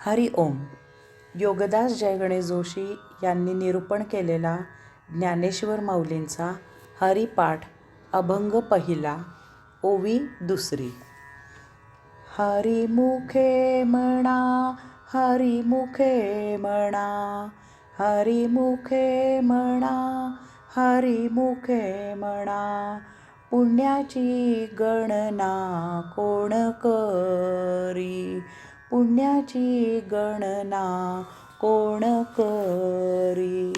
हरि ओम. योगदास जय गणेश जोशी यांनी निरूपण केलेला ज्ञानेश्वर माऊलींचा हरिपाठ अभंग पहिला, ओवी दुसरी. हरिमुखे म्हणा, हरिमुखे म्हणा, हरिमुखे म्हणा, हरिमुखे म्हणा, पुण्याची गणना कोण करी, पुण्याची गणना कोण करी.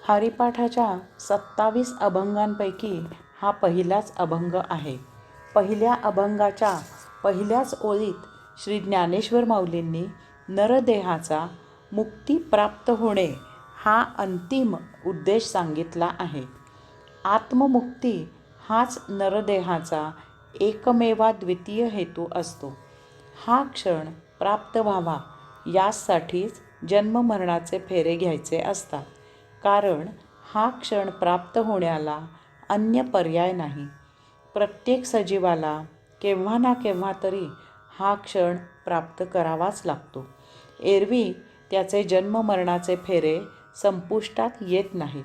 हरिपाठाच्या 27 अभंगांपैकी हा पहिलाच अभंग आहे. पहिल्या अभंगाच्या पहिल्याच ओळीत श्री ज्ञानेश्वर माऊलींनी नरदेहाचा मुक्ती प्राप्त होणे हा अंतिम उद्देश सांगितला आहे. आत्ममुक्ती हाच नरदेहाचा एकमेवाद्वितीय हेतू असतो. हा क्षण प्राप्त व्हावा यासाठीच जन्ममरणाचे फेरे घ्यायचे असतात, कारण हा क्षण प्राप्त होण्याला अन्य पर्याय नाही. प्रत्येक सजीवाला केव्हा ना केव्हा तरी हा क्षण प्राप्त करावाच लागतो. एरवी त्याचे जन्ममरणाचे फेरे संपुष्टात येत नाहीत.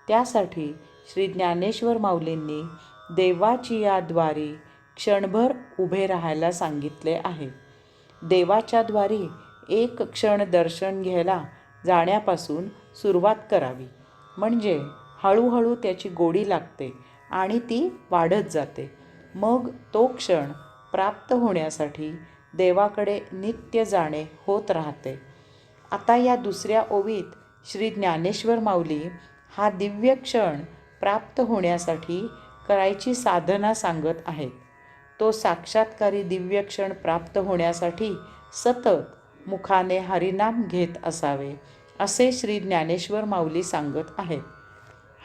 त्यासाठी श्री ज्ञानेश्वर माऊलींनी देवाची या द्वारी क्षणभर उभे राहायला सांगितले आहे. देवाच्या द्वारी एक क्षण दर्शन घ्यायला जाण्यापासून सुरुवात करावी, म्हणजे हळूहळू त्याची गोडी लागते आणि ती वाढत जाते. मग तो क्षण प्राप्त होण्यासाठी देवाकडे नित्य जाणे होत राहते. आता या दुसऱ्या ओवीत श्री ज्ञानेश्वर माऊली हा दिव्य क्षण प्राप्त होण्यासाठी करायची साधना सांगत आहेत. तो साक्षात्कारी दिव्य क्षण प्राप्त होण्यासाठी सतत मुखाने हरिनाम घेत असावे, असे श्री ज्ञानेश्वर माऊली सांगत आहेत.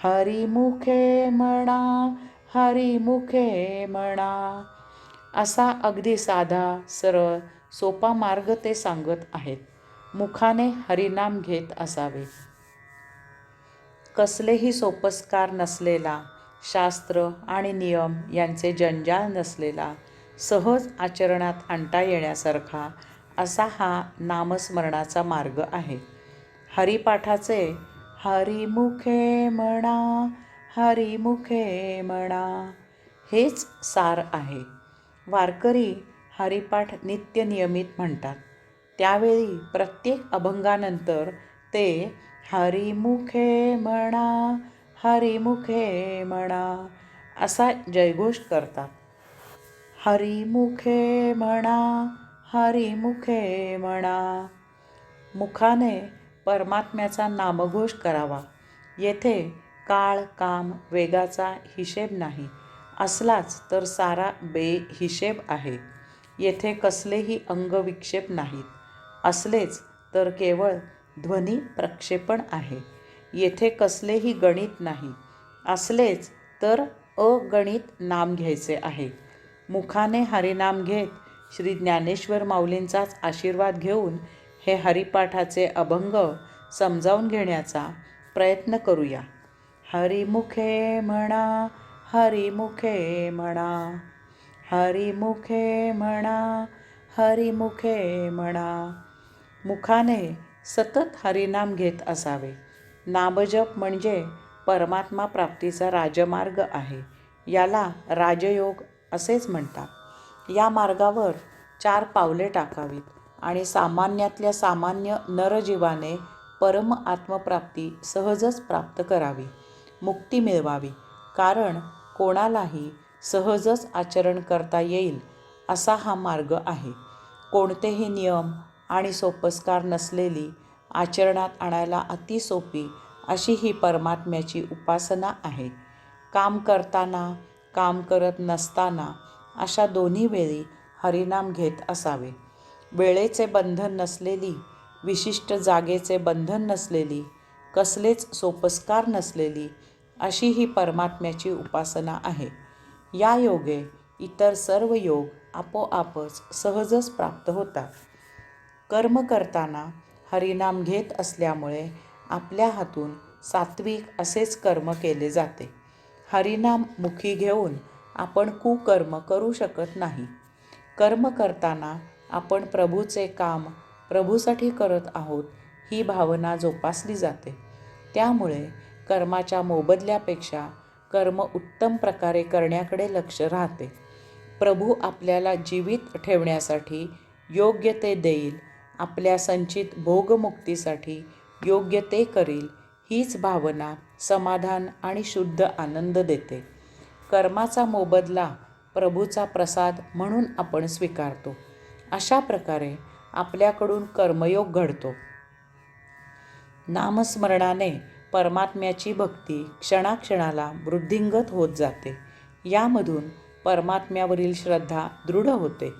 हरिमुखे म्हणा, हरिमुखे म्हणा, असा अगदी साधा सरळ सोपा मार्ग ते सांगत आहेत. मुखाने हरिनाम घेत असावे. कसलेही सोपस्कार नसलेला, शास्त्र आणि नियम यांचे जंजाळ नसलेला, सहज आचरणात आणता येण्यासारखा असा हा नामस्मरणाचा मार्ग आहे. हरिपाठाचे हरिमुखे म्हणा, हरिमुखे म्हणा हेच सार आहे. वारकरी हरिपाठ नित्य नियमित म्हणतात. त्यावेळी प्रत्येक अभंगानंतर ते हरिमुखे म्हणा, हरिमुखे म्हणा असा जयघोष करतात. हरिमुखे म्हणा, हरिमुखे म्हणा. मुखाने परमात्म्याचा नामघोष करावा. येथे काळ, काम, वेगाचा हिशेब नाही. असलाच तर सारा बेहिशेब आहे. येथे कसलेही अंगविक्षेप नाहीत. असलेच तर केवळ ध्वनी प्रक्षेपण आहे. येथे कसलेही गणित नाही. असलेच तर अगणित नाम घ्यायचे आहे. मुखाने हरिनाम घेत श्री ज्ञानेश्वर माऊलींचाच आशीर्वाद घेऊन हे हरिपाठाचे अभंग समजावून घेण्याचा प्रयत्न करूया. हरिमुखे म्हणा, हरिमुखे म्हणा, हरिमुखे म्हणा, हरिमुखे म्हणा. मुखाने सतत हरिनाम घेत असावे. नामजप म्हणजे परमात्मा प्राप्तीचा राजमार्ग आहे. याला राजयोग असेच म्हणतात. या मार्गावर 4 पावले टाकावीत आणि सामान्यातल्या सामान्य नरजीवाने परम आत्मप्राप्ती सहजच प्राप्त करावी, मुक्ती मिळवावी. कारण कोणालाही सहजच आचरण करता येईल असा हा मार्ग आहे. कोणतेही नियम आणि सोपस्कार नसलेली, आचरणात आणायला अतिसोपी अशी ही परमात्म्याची उपासना आहे. काम करताना, काम करत नसताना अशा दोन्ही वेळी हरिनाम घेत असावे. वेळेचे बंधन नसलेली, विशिष्ट जागेचे बंधन नसलेली, कसलेच सोपस्कार नसलेली अशी ही परमात्म्याची उपासना आहे. या योगे इतर सर्व योग आपोआपच सहजच प्राप्त होतात. कर्म करताना हरिनाम घेत असल्यामुळे आपल्या हातून सात्विक असेच कर्म केले जाते. हरिनाम मुखी घेऊन आपण कुकर्म करू शकत नाही. कर्म करताना आपण प्रभूचे काम प्रभूसाठी करत आहोत ही भावना जोपासली जाते. त्यामुळे कर्माच्या मोबदल्यापेक्षा कर्म उत्तम प्रकारे करण्याकडे लक्ष राहते. प्रभू आपल्याला जीवित ठेवण्यासाठी योग्य ते देईल, आपल्या संचित भोगमुक्तीसाठी योग्य ते करील, हीच भावना समाधान आणि शुद्ध आनंद देते. कर्माचा मोबदला प्रभूचा प्रसाद म्हणून आपण स्वीकारतो. अशा प्रकारे आपल्याकडून कर्मयोग घडतो. नामस्मरणाने परमात्म्याची भक्ती क्षणाक्षणाला वृद्धिंगत होत जाते. यामधून परमात्म्यावरील श्रद्धा दृढ होते,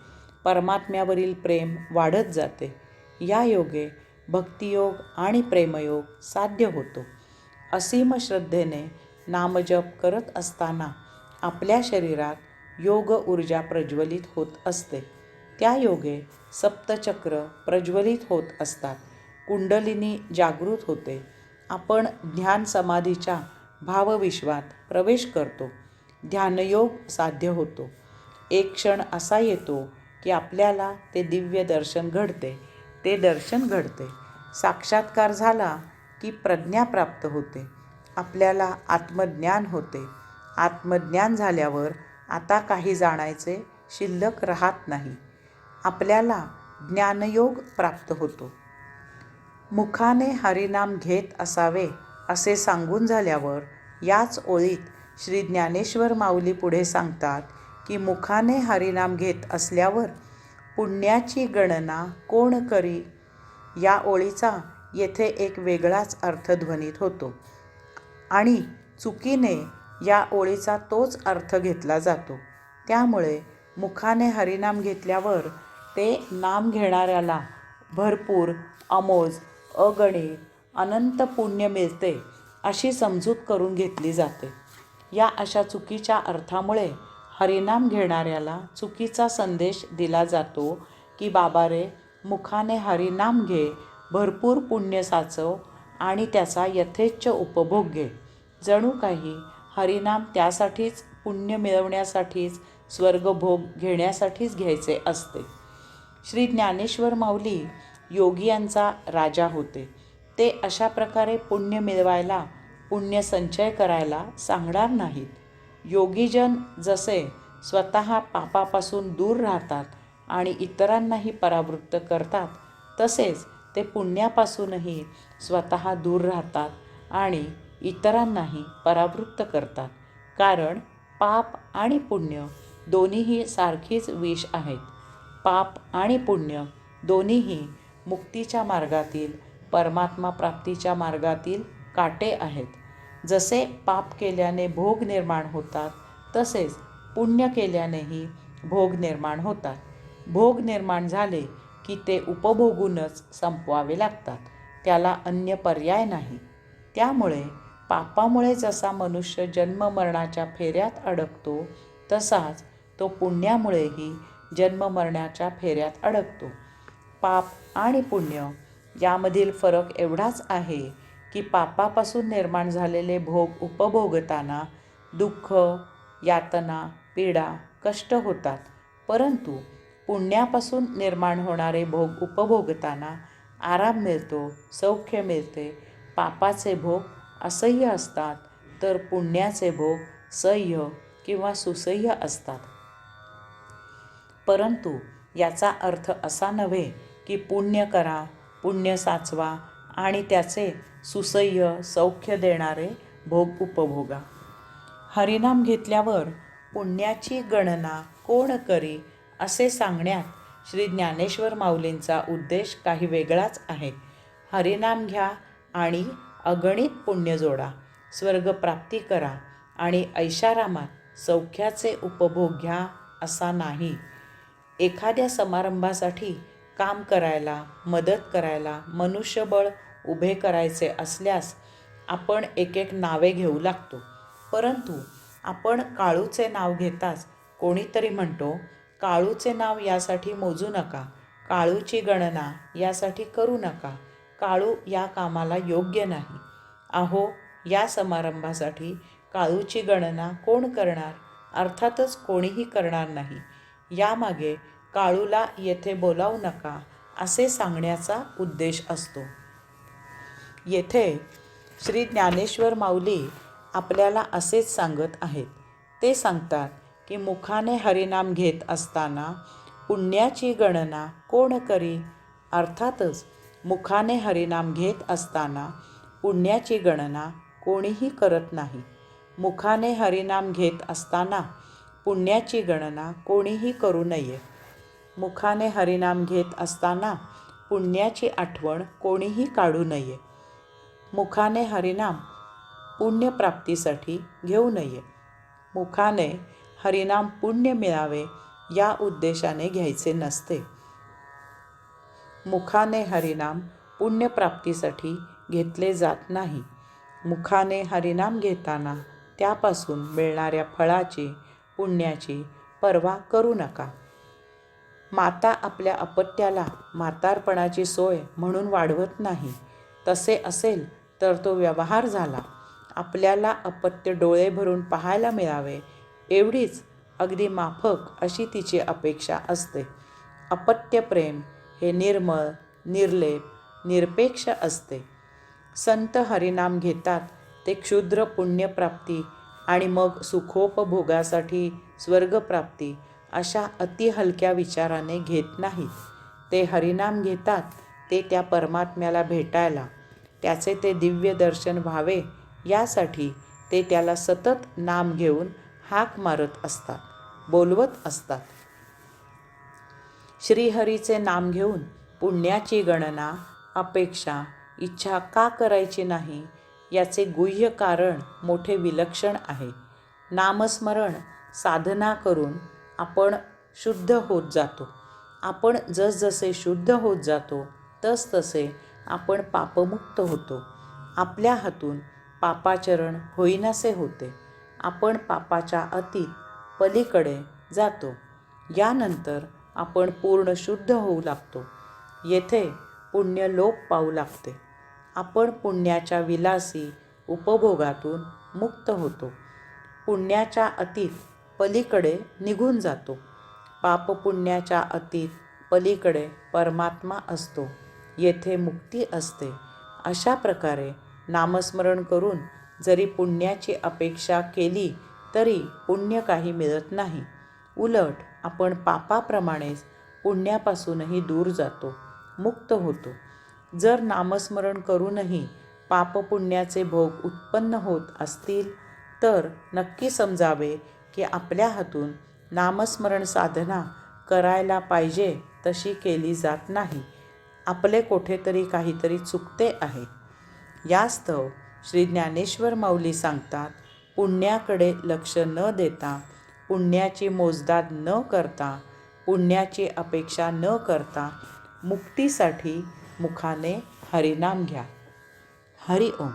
परमात्म्यावरील प्रेम वाढत जाते. या योगे भक्तियोग आणि प्रेमयोग साध्य होतो. असीम श्रद्धेने नामजप करत असताना आपल्या शरीरात योग ऊर्जा प्रज्वलित होत असते. त्या योगे सप्तचक्र प्रज्वलित होत असतात, कुंडलिनी जागृत होते. आपण ध्यान समाधीच्या भावविश्वात प्रवेश करतो, ध्यानयोग साध्य होतो. एक क्षण असा येतो की आपल्याला ते दिव्य दर्शन घडते. ते दर्शन घडते, साक्षात्कार झाला की प्रज्ञा प्राप्त होते, आपल्याला आत्मज्ञान होते. आत्मज्ञान झाल्यावर आता काही जाणायचे शिल्लक राहत नाही, आपल्याला ज्ञानयोग प्राप्त होतो. मुखाने हरिनाम घेत असावे असे सांगून झाल्यावर याच ओळीत श्री ज्ञानेश्वर माऊली पुढे सांगतात की मुखाने हरिनाम घेत असल्यावर पुण्याची गणना कोण करी. या ओळीचा येथे एक वेगळाच अर्थ ध्वनित होतो आणि चुकीने या ओळीचा तोच अर्थ घेतला जातो. त्यामुळे मुखाने हरिनाम घेतल्यावर ते नाम घेणाऱ्याला भरपूर अमोज अगणित अनंत पुण्य मिळते अशी समजूत करून घेतली जाते. या अशा चुकीच्या अर्थामुळे हरिनाम घेणाऱ्याला चुकीचा संदेश दिला जातो की बाबा रे, मुखाने हरिनाम घे, भरपूर पुण्य साचव आणि त्याचा यथेच्छ उपभोग घे. जणू काही हरिनाम त्यासाठीच, पुण्य मिळवण्यासाठीच, स्वर्गभोग घेण्यासाठीच घ्यायचे असते. श्री ज्ञानेश्वर माऊली योगियांचा राजा होते. ते अशा प्रकारे पुण्य मिळवायला, पुण्य संचय करायला सांगणार नाहीत. योगीजन जसे स्वतः पापापासून दूर राहतात आणि इतरांनाही परावृत्त करतात, तसेच ते पुण्यापासूनही स्वतः दूर राहतात आणि इतरांनाही परावृत्त करतात. कारण पाप आणि पुण्य दोन्हीही सारखीच विष आहेत. पाप आणि पुण्य दोन्हीही मुक्तीच्या मार्गातील, परमात्मा प्राप्तीच्या मार्गातील काटे आहेत. जसे पाप केल्याने भोग निर्माण होतात, तसेच पुण्य केल्यानेही भोग निर्माण होतात. भोग निर्माण झाले की ते उपभोगूनच संपवावे लागतात, त्याला अन्य पर्याय नाही. त्यामुळे पापामुळे जसा मनुष्य जन्ममरणाच्या फेऱ्यात अडकतो, तसाच तो पुण्यामुळेही जन्ममरणाच्या फेऱ्यात अडकतो. पाप आणि पुण्य यामधील फरक एवढाच आहे की पापापासून निर्माण झालेले भोग उपभोगताना दुःख, यातना, पीडा, कष्ट होतात, परंतु पुण्यापासून निर्माण होणारे भोग उपभोगताना आराम मिळतो, सौख्य मिळते. पापाचे भोग असह्य असतात, तर पुण्याचे भोग सह्य किंवा सुसह्य असतात. परंतु याचा अर्थ असा नव्हे की पुण्य करा, पुण्य साचवा आणि त्याचे सुसह्य सौख्य देणारे भोग उपभोगा. हरिनाम घेतल्यावर पुण्याची गणना कोण करी असे सांगण्यात श्री ज्ञानेश्वर माऊलींचा उद्देश काही वेगळाच आहे. हरिनाम घ्या आणि अगणित पुण्य जोडा, स्वर्गप्राप्ती करा आणि ऐशारामात सौख्याचे उपभोग घ्या असा नाही. एखाद्या समारंभासाठी काम करायला, मदत करायला, मनुष्यबळ उभे करायचे असल्यास आपण एक एक नावे घेऊ लागतो. परंतु आपण काळूचे नाव घेताच कोणीतरी म्हणतो, काळूचे नाव यासाठी मोजू नका, काळूची गणना यासाठी करू नका, काळू या कामाला योग्य नाही. अहो, या समारंभासाठी काळूची गणना कोण करणार? अर्थातच कोणीही करणार नाही. यामागे काळूला येथे बोलावू नका असे सांगण्याचा उद्देश असतो. येथे श्री ज्ञानेश्वर माऊली आपल्याला असेच सांगत आहेत. ते सांगतात की मुखाने हरिनाम घेत असताना पुण्याची गणना कोण करी? अर्थातच मुखाने हरिनाम घेत असताना पुण्याची गणना कोणीही करत नाही. मुखाने हरिनाम घेत असताना पुण्याची गणना कोणीही करू नये. मुखाने हरिनाम घेत असताना पुण्याची आठवण कोणीही काढू नये. मुखाने हरिनाम पुण्यप्राप्तीसाठी घेऊ नये. मुखाने हरिनाम पुण्य मिळावे या उद्देशाने घ्यायचे नसते. मुखाने हरिनाम पुण्यप्राप्तीसाठी घेतले जात नाही. मुखाने हरिनाम घेताना त्यापासून मिळणाऱ्या फळाची, पुण्याची पर्वा करू नका. माता आपल्या अपत्याला म्हातारपणाची सोय म्हणून वाढवत नाही. तसे असेल तर तो व्यवहार झाला. आपल्याला अपत्य डोळे भरून पाहायला मिळावे एवढीच अगदी माफक अशी तिची अपेक्षा असते. अपत्यप्रेम हे निर्मळ, निर्लेप, निरपेक्ष असते. संत हरिनाम घेतात ते क्षुद्र पुण्यप्राप्ती आणि मग सुखोपभोगासाठी स्वर्गप्राप्ती अशा अतिहलक्या विचाराने घेत नाहीत. ते हरिनाम घेतात ते त्या परमात्म्याला भेटायला, त्याचे ते दिव्य दर्शन व्हावे यासाठी ते त्याला सतत नाम घेऊन हाक मारत असतात, बोलवत असतात. श्रीहरीचे नाम घेऊन पुण्याची गणना, अपेक्षा, इच्छा का करायची नाही याचे गुह्य कारण मोठे विलक्षण आहे. नामस्मरण साधना करून आपण शुद्ध होत जातो. आपण जसजसे शुद्ध होत जातो तसतसे आपण पापमुक्त होतो. आपल्या हातून पापाचरण होईनासे होते. आपण पापाच्या अतीत पलीकडे जातो. यानंतर आपण पूर्ण शुद्ध होऊ लागतो. येथे पुण्य लोप पावू लागते. आपण पुण्याच्या विलासी उपभोगातून मुक्त होतो. पुण्याच्या अतीत पलीकडे निघून जातो. पापपुण्याच्या अतीत पलीकडे परमात्मा असतो. येथे मुक्ती असते. अशा प्रकारे नामस्मरण करून जरी पुण्याची अपेक्षा केली तरी पुण्य काही मिळत नाही. उलट आपण पापाप्रमाणेच पुण्यापासूनही दूर जातो, मुक्त होतो. जर नामस्मरण करूनही पापपुण्याचे भोग उत्पन्न होत असतील तर नक्की समजावे की आपल्या हातून नामस्मरण साधना करायला पाहिजे तशी केली जात नाही. आपले कुठेतरी काहीतरी चुकते आहे. यास्तव श्री ज्ञानेश्वर माऊली सांगतात, पुण्याकडे लक्ष न देता, पुण्याची मोजदाद न करता, पुण्याची अपेक्षा न करता मुक्तीसाठी मुखाने हरिनाम घ्या. हरि ओम.